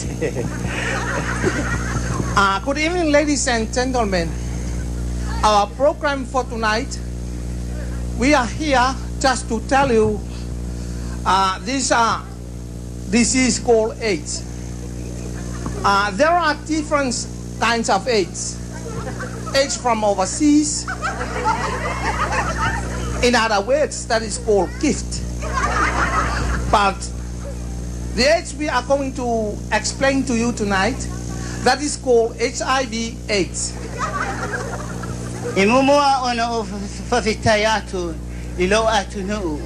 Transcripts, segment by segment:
yes. Good evening, ladies and gentlemen. Our program for tonight, we are here just to tell you this disease called AIDS. There are different kinds of AIDS. AIDS from overseas. In other words, that is called gift. But the AIDS we are going to explain to you tonight, that is called HIV/AIDS. Imumua ona o fafitai atu ilo atu nu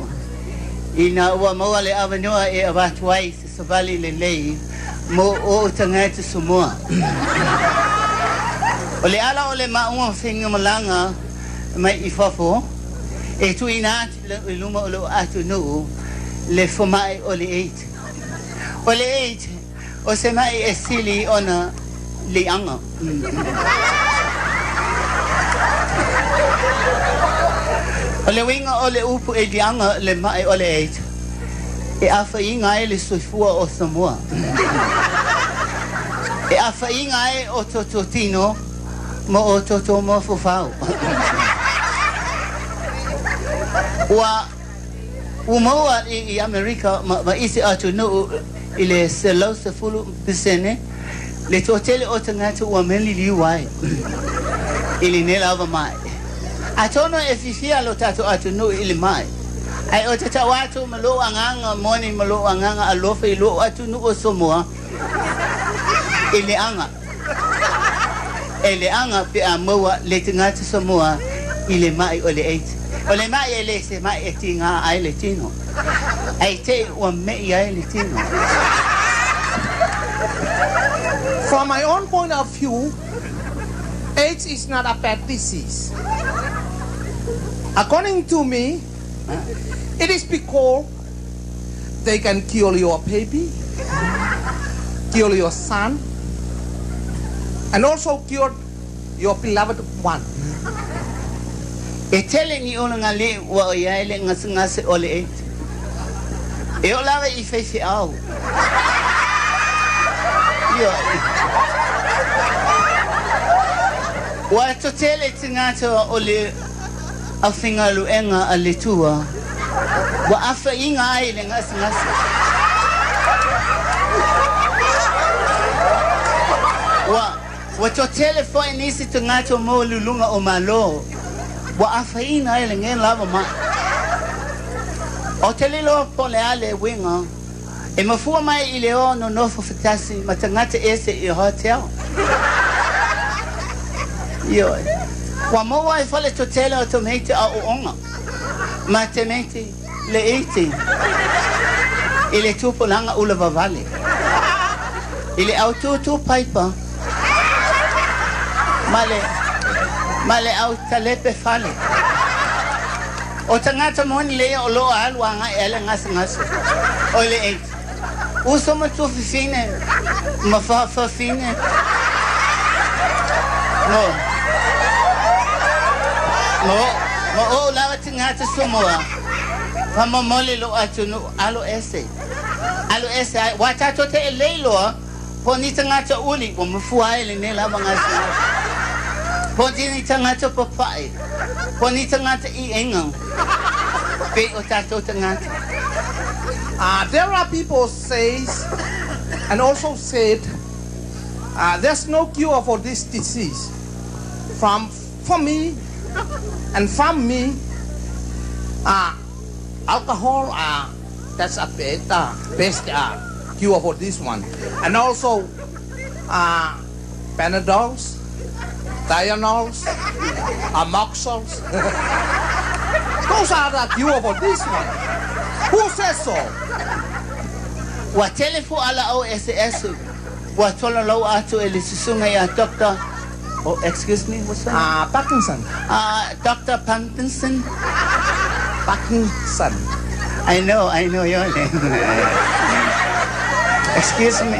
ina ua maua le avanua e avatu ai se savali le lei mo o tangata sumua. O le ala o le maua whenga malanga mai I fafo e tu ina atu le luma o lo atu nu le fomai o le eit. O le eit o se mai e sili ona le anga. O le winga o le upu e lianga le mai o le eit. E awha inga e le soifua o Samoa. E awha inga e o Tototino mo o Toto mo Fofau. Umoa I Amerika ma isi atu no I le selau se fulu pisene le totele o tangata ua meli liuai. Ili ne lava mai. Atono e fifia lo tato atu no ili mai. Ai o tata watu malo anganga moni malo anganga alofa ilo atu no o Samoa. Ili anga. Ele anga pe amoa le tangata Samoa ili mai o le eit. O le mai e le se mai e tinga ai le tino. Ai te ua mei ai le tino. From my own point of view, AIDS is not a bad disease. According to me, it is because they can kill your baby, kill your son, and also kill your beloved one. E tele ni ona nga le wa o ia ele ngase o le eit. E o lawe I fefe au. Yo. Wa to tele tingata o le a finga luenga a le tua. Wa afa inga ele ngase. Wa to tele fo inisi tingata mo lulunga o malo. Wa afaina ele ngen lava ma o tele lo pole ale winga e mafua mai I le ono no fotasi matangata ese I hotel yo wa mo wa fale to tele automate a onga matemate le 80 ile tupo langa ulava vale ile auto piper male au talepe fale o tangata moni le o lo alwa nga ele ngas o le eit uso mo tu fine ma fa fine no o la tangata sumoa fa mo mole lo atu no alo ese wata to te le lo poni tangata uli mo mfua ele ne la ngasi Poni tangata papai. Poni tangata I engang. Pe o tato tangata. There are people says and also said there's no cure for this disease. For me and from me, alcohol that's a best cure for this one. And also Panadols, Dianols, Amoxils. Those are the cure for this one. Who says so? Wa telefo ala OSS. Wa tolo lo ato elisisunga ya doctor. Oh, excuse me, what's that? Parkinson. Dr. Parkinson. Parkinson. I know your name. Excuse me.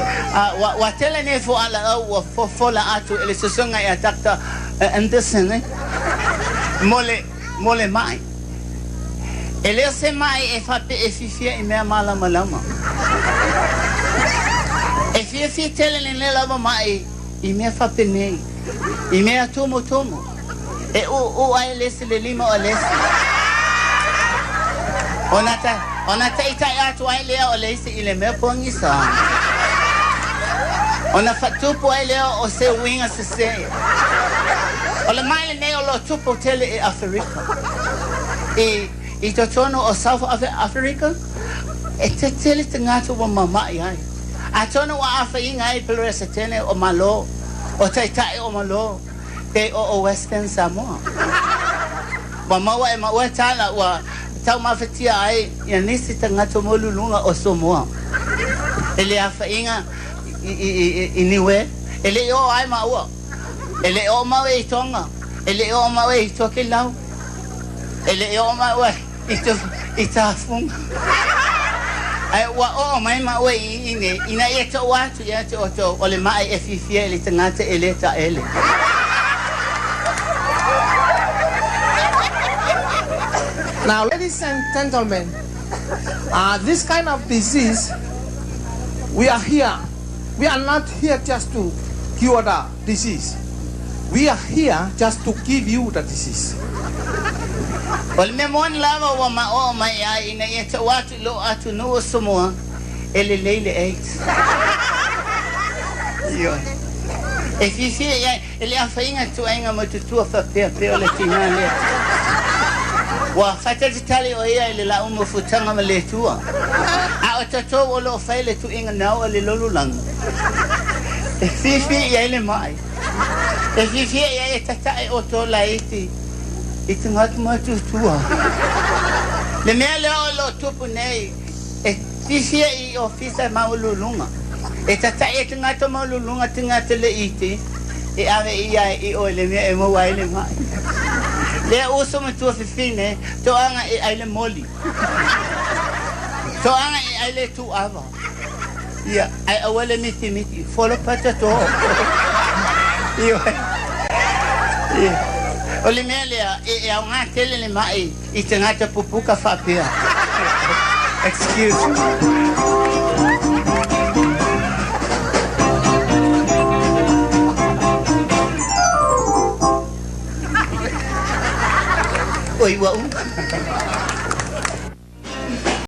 Wa telefo ala wa fola ato elisisunga ya Dr. Anderson. Mole mai. Ele se mai e fa pe efifia e mea mala malama. E fi tele le lava mai I mea whapene I mea tomo E o ai lesi le lima o lesi Ona ta itai atu ai lea o lesi I le mea pongi sa Ona whatupu ai lea o se winga se se O le mai le nei o lo tupu tele e Afrika I to tono o South Africa E te tele te ngatu wa mamai ai A tono wa awha inga ai pelure se tene o malo O taitai o malo Pe o Western Samoa Wa maua e maua tala wa Tau mawhatia ai Ia nisi te ngatu molulunga o Samoa Ele awha inga I niwe Ele o ai maua Ele o maua I tonga Ele o maua I toke lau Ele o maua I tafunga Ai wa o mai maua I ine Ina ia to watu ia te oto O le mai e fifia ele te ngata ele ta ele Now, ladies and gentlemen, this kind of disease, we are here. We are not here just to cure the disease. We are here just to give you the disease. Wal me mon lava wa ma o mai ai ina ia te watu lo atu no Samoa ele leile AIDS. Yo. E fifia ia ele afainga tu ainga mo tu fa pe le tina le. Wa fata ditali o ia ile la umo futanga male tua. A o tato o lo faile tu inga nao le lolulang. E fifi ia ile mai. E fifi ia e tata e o to la iti. Iti ngatu matu tua. Le mea leo lo tupu nei. E fifi i ofisa maululunga. E tata e ngatu maululunga tingata le iti. E ave ia I o le mea e mo wa ile mai. Le uso me tua fifine, to anga e aile moli. To anga e aile tu ava. Ia, ai awale miti, follow pata to. Ia. Ole melea e au nga tele le mai I te ngata pupuka whapea. Excuse me. Oi, wau.